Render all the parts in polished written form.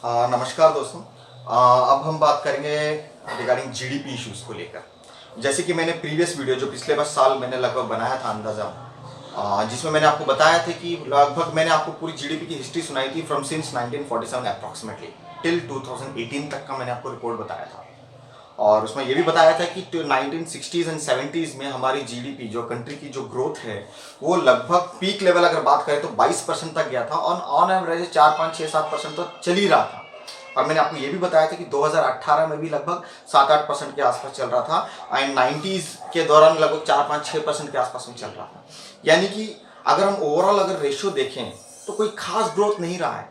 नमस्कार दोस्तों। अब हम बात करेंगे रिगार्डिंग जीडीपी इश्यूज को लेकर। जैसे कि मैंने प्रीवियस वीडियो जो पिछले बस साल मैंने लगभग बनाया था अंदाज़ा, जिसमें मैंने आपको बताया था कि लगभग मैंने आपको पूरी जीडीपी की हिस्ट्री सुनाई थी फ्रॉम सिंस 1947 अप्रॉक्सीमेटली टिल 2018 तक का मैंने आपको रिपोर्ट बताया था। और उसमें ये भी बताया था कि 1960s एंड 70s में हमारी जीडीपी जो कंट्री की जो ग्रोथ है वो लगभग पीक लेवल अगर बात करें तो 22% तक गया था। ऑन एवरेज 4, 5, 6, 7% तो चल ही रहा था। और मैंने आपको ये भी बताया था कि 2018 में भी लगभग 7, 8% के आसपास चल रहा था एंड 90s के दौरान लगभग 4, 5, 6% के आसपास में चल रहा था। यानी कि अगर हम ओवरऑल अगर रेशियो देखें तो कोई खास ग्रोथ नहीं रहा है।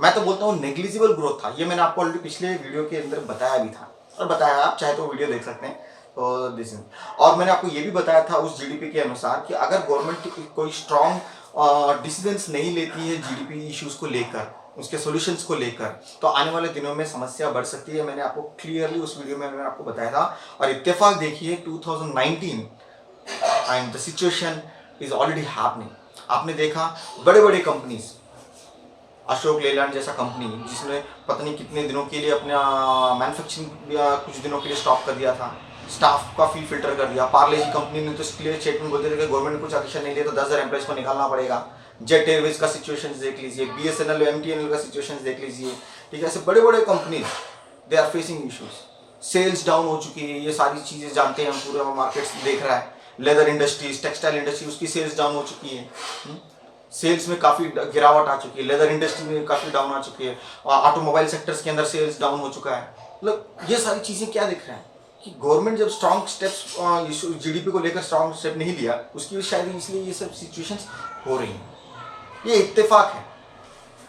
मैं तो बोलता हूँ नेग्लिजिबल ग्रोथ था। ये मैंने आपको ऑलरेडी पिछले वीडियो के अंदर बताया भी था और बताया, आप चाहे तो वीडियो देख सकते हैं। तो दिस इज, और मैंने आपको ये भी बताया था उस जीडीपी के अनुसार कि अगर गवर्नमेंट कोई स्ट्रॉन्ग डिसीजंस नहीं लेती है जीडीपी इश्यूज को लेकर, उसके सॉल्यूशंस को लेकर, तो आने वाले दिनों में समस्या बढ़ सकती है। मैंने आपको क्लियरली उस वीडियो में मैंने आपको बताया था। और इत्तेफाक देखिए 2019 and the situation is already happening. आपने देखा बड़े बड़े कंपनीज, अशोक लेलैंड जैसा कंपनी जिसने पता नहीं कितने दिनों के लिए अपना मैन्युफैक्चरिंग कुछ दिनों के लिए स्टॉप कर दिया था, स्टाफ का फी फिल्टर कर दिया। पार्ले जी कंपनी ने तो क्लियर स्टेटमेंट बोलते थे कि गवर्नमेंट ने कुछ एक्शन नहीं लिया तो 10,000 एम्प्लॉइज को निकालना पड़ेगा। जेट एयरवेज का सिचुएशन देख लीजिए, बीएसएनएल एमटीएनएल का सिचुएशन देख लीजिए। ठीक है, ऐसे बड़े बड़े company they are facing issues. Sales down हो चुकी है, ये सारी चीज़ें जानते हैं हम, पूरा मार्केट देख रहा है। लेदर इंडस्ट्रीज, टेक्सटाइल इंडस्ट्री, उसकी सेल्स डाउन हो चुकी है। सेल्स में काफ़ी गिरावट आ चुकी है। लेदर इंडस्ट्री में काफ़ी डाउन आ चुकी है। ऑटोमोबाइल सेक्टर्स के अंदर सेल्स डाउन हो चुका है। मतलब ये सारी चीज़ें क्या दिख रहा है कि गवर्नमेंट जब स्ट्रॉन्ग स्टेप्स जीडीपी को लेकर स्ट्रॉन्ग स्टेप नहीं लिया, उसकी भी शायद इसलिए ये सब सिचुएशंस हो रही हैं। ये इत्तेफाक है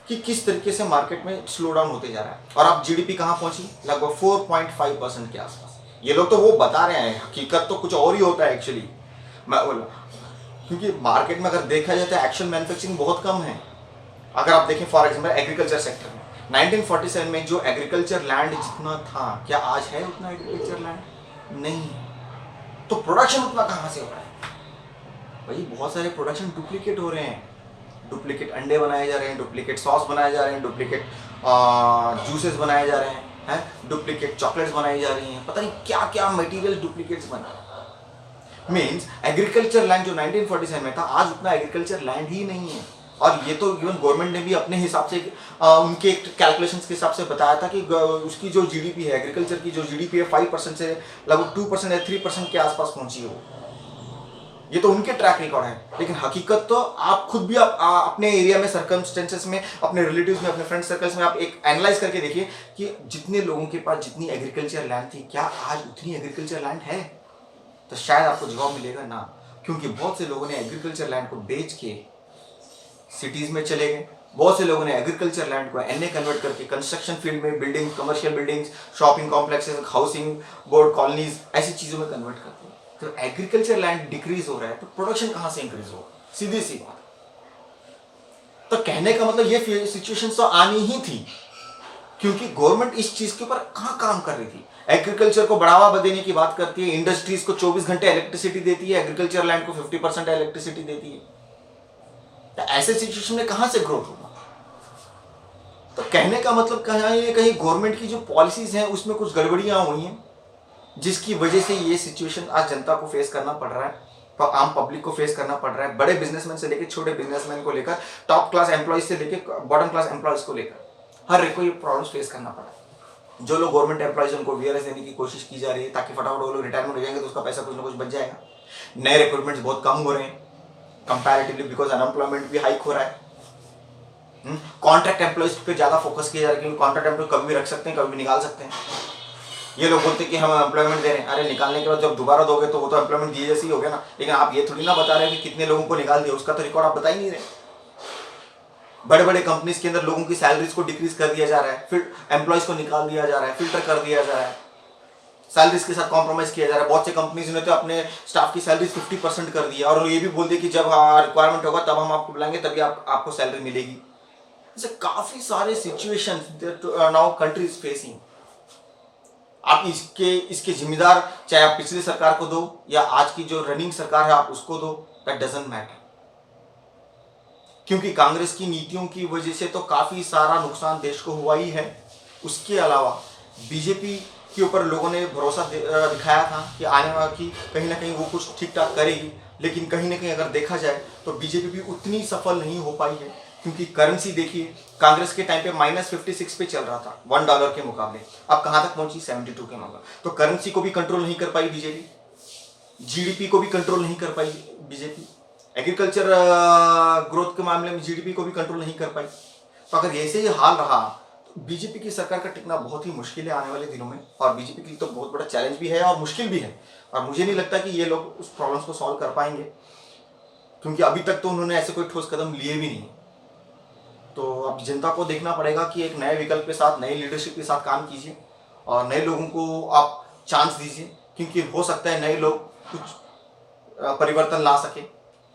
कि किस तरीके से मार्केट में स्लो डाउन होते जा रहा है। और अब जीडीपी कहाँ पहुंची? लगभग 4.5% के आसपास। ये लोग तो वो बता रहे हैं, हकीकत तो कुछ और ही होता है एक्चुअली। मैं बोला क्योंकि मार्केट में अगर देखा जाए तो एक्शन मैन्युफैक्चरिंग बहुत कम है। अगर आप देखें फॉर एग्जांपल एग्रीकल्चर सेक्टर में 1947 में जो एग्रीकल्चर लैंड जितना था, क्या आज है उतना एग्रीकल्चर लैंड? नहीं। तो प्रोडक्शन उतना कहाँ से हो रहा है भाई? बहुत सारे प्रोडक्शन डुप्लीकेट हो रहे हैं। डुप्लीकेट अंडे बनाए जा रहे हैं, डुप्लीकेट सॉस बनाए जा रहे हैं, डुप्लीकेट जूसेस बनाए जा रहे हैं, डुप्लीकेट चॉकलेट्स बनाई जा रही हैं, पता नहीं क्या क्या मटेरियल डुप्लीकेट्स बन रहे हैं। मीन्स एग्रीकल्चर लैंड जो 1947 में था, आज उतना एग्रीकल्चर लैंड ही नहीं है। और ये तो इवन गवर्नमेंट ने भी अपने हिसाब से उनके कैलकुलेशंस के हिसाब से बताया था कि उसकी जो जीडीपी है, एग्रीकल्चर की जो जीडीपी है 5% से लगभग 2% या 3% के आसपास पहुंची हो। ये तो उनके ट्रैक रिकॉर्ड है, लेकिन हकीकत तो आप खुद भी अपने एरिया में सर्कमस्टेंसेस में, अपने रिलेटिव्स में, अपने फ्रेंड सर्कल्स में आप एक एनालाइज करके देखिए कि जितने लोगों के पास जितनी एग्रीकल्चर लैंड थी, क्या आज उतनी एग्रीकल्चर लैंड है? तो शायद आपको जवाब मिलेगा ना, क्योंकि बहुत से लोगों ने एग्रीकल्चर लैंड को बेच के सिटीज में चले गए। बहुत से लोगों ने एग्रीकल्चर लैंड को एनए कन्वर्ट करके कंस्ट्रक्शन फील्ड में building, commercial buildings, shopping complexes, housing board, colonies, ऐसी चीजों में कन्वर्ट करते हैं। तो एग्रीकल्चर लैंड डिक्रीज हो रहा है तो प्रोडक्शन कहां से इंक्रीज होगा? सीधी सी बात। तो कहने का मतलब ये सिचुएशन तो आनी ही थी, क्योंकि गवर्नमेंट इस चीज के ऊपर कहां काम कर रही थी। एग्रीकल्चर को बढ़ावा देने की बात करती है, इंडस्ट्रीज को 24 घंटे इलेक्ट्रिसिटी देती है, एग्रीकल्चर लैंड को 50% इलेक्ट्रिसिटी देती है। तो ऐसे सिचुएशन में कहां से ग्रोथ होगा? तो कहने का मतलब कहीं गवर्नमेंट की जो पॉलिसीज हैं उसमें कुछ गड़बड़ियां हुई हैं, जिसकी वजह से ये सिचुएशन आज जनता को फेस करना पड़ रहा है, तो आम पब्लिक को फेस करना पड़ रहा है। बड़े बिजनेसमैन से लेकर छोटे बिजनेसमैन को लेकर, टॉप क्लास एम्प्लॉयज से लेकर बॉटम क्लास एम्प्लॉयज को लेकर हर एक को ये प्रॉब्लम फेस करना पड़ा है। जो लोग गवर्नमेंट एम्प्लॉयज उनको वीआरएस देने की कोशिश की जा रही है ताकि फटाफट वो लोग रिटायरमेंट हो जाएंगे तो उसका पैसा कुछ ना कुछ बच जाएगा। नए रिक्रूटमेंट्स बहुत कम हो रहे हैं कंपैरेटिवली, बिकॉज अनएम्प्लॉयमेंट भी हाइक हो रहा है। कॉन्ट्रैक्ट एम्प्लॉयज पे ज्यादा फोकस किया जा रहा है, क्योंकि कॉन्ट्रैक्ट एम्प्लॉय कभी भी रख सकते हैं, कभी भी निकाल सकते हैं। ये लोग बोलते हैं कि हम एम्प्लॉयमेंट दे रहे हैं, अरे निकालने के बाद जब दोबारा दोगे तो वो तो एम्प्लॉयमेंट दिए जैसे ही हो गया ना। लेकिन आप ये थोड़ी ना बता रहे हैं कि कितने लोगों को निकाल दिया, उसका तो रिकॉर्ड आप बता ही नहीं रहे। बड़े बड़े कंपनीज के अंदर लोगों की सैलरीज को डिक्रीज कर दिया जा रहा है, फिर एम्प्लॉयज को निकाल दिया जा रहा है, फिल्टर कर दिया जा रहा है, सैलरीज के साथ कॉम्प्रोमाइज किया जा रहा है। बहुत से कंपनीज ने तो अपने स्टाफ की सैलरीज 50% कर दिया और ये भी बोल दिया कि जब रिक्वायरमेंट होगा तब हम आपको बुलाएंगे, तभी आपको सैलरी मिलेगी। ऐसे काफी सारे situations now country is facing. आप इसके जिम्मेदार चाहे आप पिछली सरकार को दो या आज की जो रनिंग सरकार है आप उसको दो, दैट डजंट मैटर। क्योंकि कांग्रेस की नीतियों की वजह से तो काफ़ी सारा नुकसान देश को हुआ ही है। उसके अलावा बीजेपी के ऊपर लोगों ने भरोसा दिखाया था कि आने वाला की कहीं ना कहीं वो कुछ ठीक ठाक करेगी, लेकिन कहीं ना कहीं अगर देखा जाए तो बीजेपी भी उतनी सफल नहीं हो पाई है। क्योंकि करेंसी देखिए, कांग्रेस के टाइम पे -56 पे चल रहा था $1 के मुकाबले, अब कहाँ तक पहुंची 72 के मुकाबले। तो करेंसी को भी कंट्रोल नहीं कर पाई बीजेपी, जीडीपी को भी कंट्रोल नहीं कर पाई बीजेपी, एग्रीकल्चर ग्रोथ के मामले में जीडीपी को भी कंट्रोल नहीं कर पाई। तो अगर ऐसे ही हाल रहा तो बीजेपी की सरकार का टिकना बहुत ही मुश्किल है आने वाले दिनों में, और बीजेपी के लिए तो बहुत बड़ा चैलेंज भी है और मुश्किल भी है। और मुझे नहीं लगता कि ये लोग उस प्रॉब्लम्स को सॉल्व कर पाएंगे, क्योंकि अभी तक तो उन्होंने ऐसे कोई ठोस कदम लिए भी नहीं। तो अब जनता को देखना पड़ेगा कि एक नए विकल्प के साथ, नई लीडरशिप के साथ काम कीजिए और नए लोगों को आप चांस दीजिए, क्योंकि हो सकता है नए लोग कुछ परिवर्तन ला सके।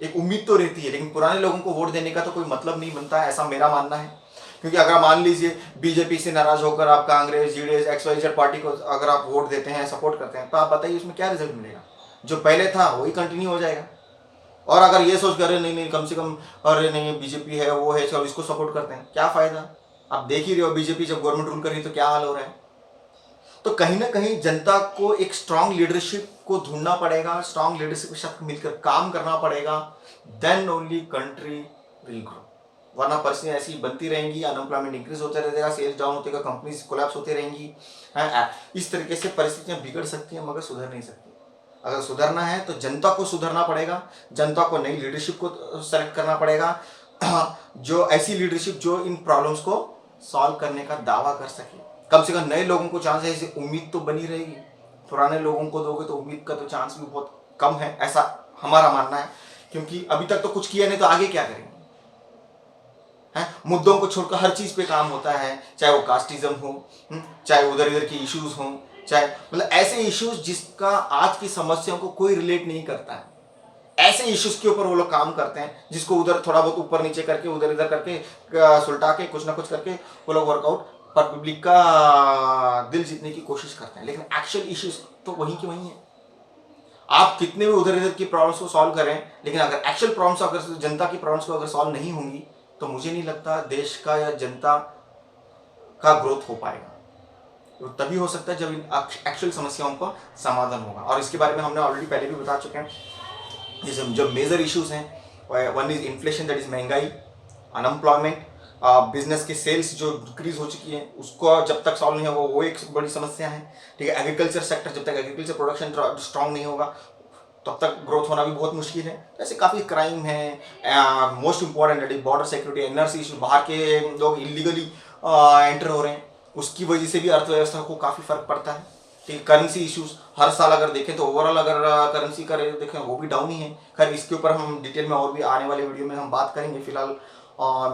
एक उम्मीद तो रहती है, लेकिन पुराने लोगों को वोट देने का तो कोई मतलब नहीं बनता है, ऐसा मेरा मानना है। क्योंकि अगर मान लीजिए बीजेपी से नाराज होकर आप कांग्रेस, जेडीएस, XYZ पार्टी को अगर आप वोट देते हैं, सपोर्ट करते हैं, तो आप बताइए उसमें क्या रिजल्ट मिलेगा? जो पहले था वही कंटिन्यू हो जाएगा। और अगर ये सोच कर नहीं नहीं कम से कम अरे नहीं बीजेपी है वो है, चलो इसको सपोर्ट करते हैं, क्या फायदा? आप देख ही रहे हो बीजेपी जब गवर्नमेंट रूल कर रही है तो क्या हाल हो रहा है। तो कहीं ना कहीं जनता को एक स्ट्रांग लीडरशिप को ढूंढना पड़ेगा, स्ट्रांग लीडरशिप के साथ मिलकर काम करना पड़ेगा, then only country will grow. वरना परिस्थितियाँ ऐसी बनती रहेंगी, अनएम्प्लॉयमेंट इंक्रीज होता रहेगा, सेल्स डाउन होते रहेगा, कंपनीज कोलैप्स होती रहेंगी। इस तरीके से परिस्थितियाँ बिगड़ सकती हैं मगर सुधर नहीं सकती। अगर सुधरना है तो जनता को सुधरना पड़ेगा, जनता को नई लीडरशिप को सेलेक्ट करना पड़ेगा, जो ऐसी लीडरशिप जो इन प्रॉब्लम्स को सॉल्व करने का दावा कर सके। कम से कम नए लोगों को चांस है, इसे उम्मीद तो बनी रहेगी। पुराने लोगों को दोगे तो उम्मीद का तो चांस भी बहुत कम है, ऐसा हमारा मानना है। क्योंकि अभी तक तो कुछ किया नहीं तो आगे क्या करेंगे? मुद्दों को छोड़कर हर चीज पे काम होता है, चाहे वो कास्टिज्म हो, चाहे उधर इधर की इश्यूज हो, चाहे मतलब ऐसे इश्यूज जिसका आज की समस्याओं को कोई रिलेट नहीं करता है, ऐसे इश्यूज के ऊपर वो लोग काम करते हैं, जिसको उधर थोड़ा बहुत ऊपर नीचे करके, उधर इधर करके, सुलटा के, कुछ ना कुछ करके वो लोग वर्कआउट पर पब्लिक का दिल जीतने की कोशिश करते हैं। लेकिन एक्चुअल इश्यूज तो वहीं की वहीं है। आप कितने भी उधर इधर की प्रॉब्लम्स को सॉल्व करें, लेकिन अगर एक्चुअल प्रॉब्लम्स, अगर जनता की प्रॉब्लम्स को अगर सॉल्व नहीं होंगी तो मुझे नहीं लगता देश का या जनता का ग्रोथ हो पाएगा। तो तभी हो सकता है जब इन एक्चुअल समस्याओं का समाधान होगा। और इसके बारे में हमने ऑलरेडी पहले भी बता चुके हैं। जैसे जो मेजर इश्यूज हैं, one is inflation, that is महंगाई, अनएम्प्लॉयमेंट, बिजनेस के सेल्स जो डिक्रीज हो चुकी है उसको जब तक सॉल्व नहीं होगा वो एक बड़ी समस्या है। ठीक है, एग्रीकल्चर सेक्टर, जब तक एग्रीकल्चर प्रोडक्शन स्ट्रांग नहीं होगा तब तक ग्रोथ होना भी बहुत मुश्किल है। ऐसे काफ़ी क्राइम है, most important border security, NRC issue, बाहर के लोग इलीगली एंटर हो रहे हैं, उसकी वजह से भी अर्थव्यवस्था को काफ़ी फर्क पड़ता है। ठीक, करेंसी इश्यूज हर साल अगर देखें तो ओवरऑल अगर करेंसी का रेट देखें वो भी डाउन ही है। खैर इसके ऊपर हम डिटेल में और भी आने वाले वीडियो में हम बात करेंगे। फिलहाल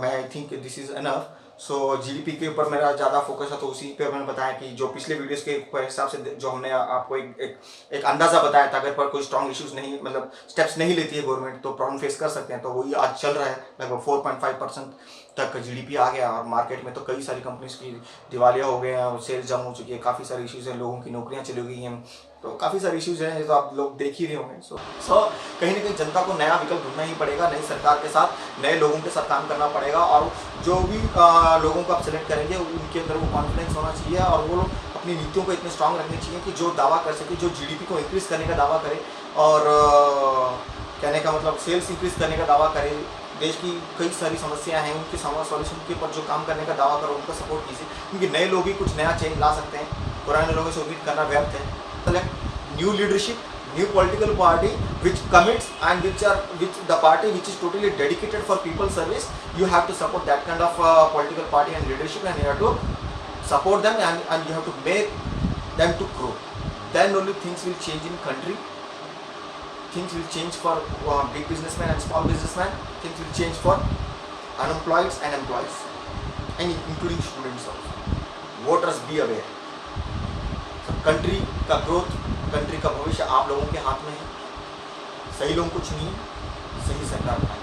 मैं I think this is enough. So GDP के ऊपर मेरा ज़्यादा फोकस है, तो उसी पे मैंने बताया कि जो पिछले वीडियोस के हिसाब से जो हमने आपको एक अंदाज़ा बताया था, अगर पर कोई स्ट्रॉन्ग इश्यूज नहीं, मतलब स्टेप्स नहीं लेती है गवर्नमेंट तो प्रॉब्लम फेस कर सकते हैं। तो वही आज चल रहा है, लगभग 4.5% तक जीडीपी आ गया। और मार्केट में तो कई सारी कंपनीज की दिवालिया हो गए हैं, सेल्स डाउन हो चुकी है, काफ़ी सारे इश्यूज हैं, लोगों की नौकरियाँ चली गई हैं, तो काफ़ी सारे इश्यूज हैं, ये तो आप लोग देख ही रहे होंगे। सो कहीं ना कहीं जनता को नया विकल्प ढूंढना ही पड़ेगा, नई सरकार के साथ, नए लोगों के साथ काम करना पड़ेगा। और जो भी लोगों को आप सेलेक्ट करेंगे उनके अंदर वो कॉन्फिडेंस होना चाहिए, और वो लोग अपनी नीतियों को इतने स्ट्रांग रखनी चाहिए कि जो दावा कर सके, जो जीडीपी को इंक्रीज़ करने का दावा करे, और कहने का मतलब सेल्स इंक्रीज़ करने का दावा करे, देश की कई सारी समस्याएं हैं उनके सॉल्यूशन के ऊपर जो काम करने का दावा करो, उनको सपोर्ट कीजिए। क्योंकि नए लोग ही कुछ नया चेंज ला सकते हैं, पुराने लोगों से उम्मीद करना व्यर्थ है। Select new leadership, new political party which commits and which the party which is totally dedicated for people service. You have to support that kind of political party and leadership, and you have to support them, and you have to make them to grow. Then only things will change in country. Things will change for big businessmen and small businessmen. Things will change for unemployed and employees, and including students also. Voters be aware. Country का growth, country का भविष्य आप लोगों के हाथ में है। सही लोगों को चुनिए, सही सरकार बनाइए।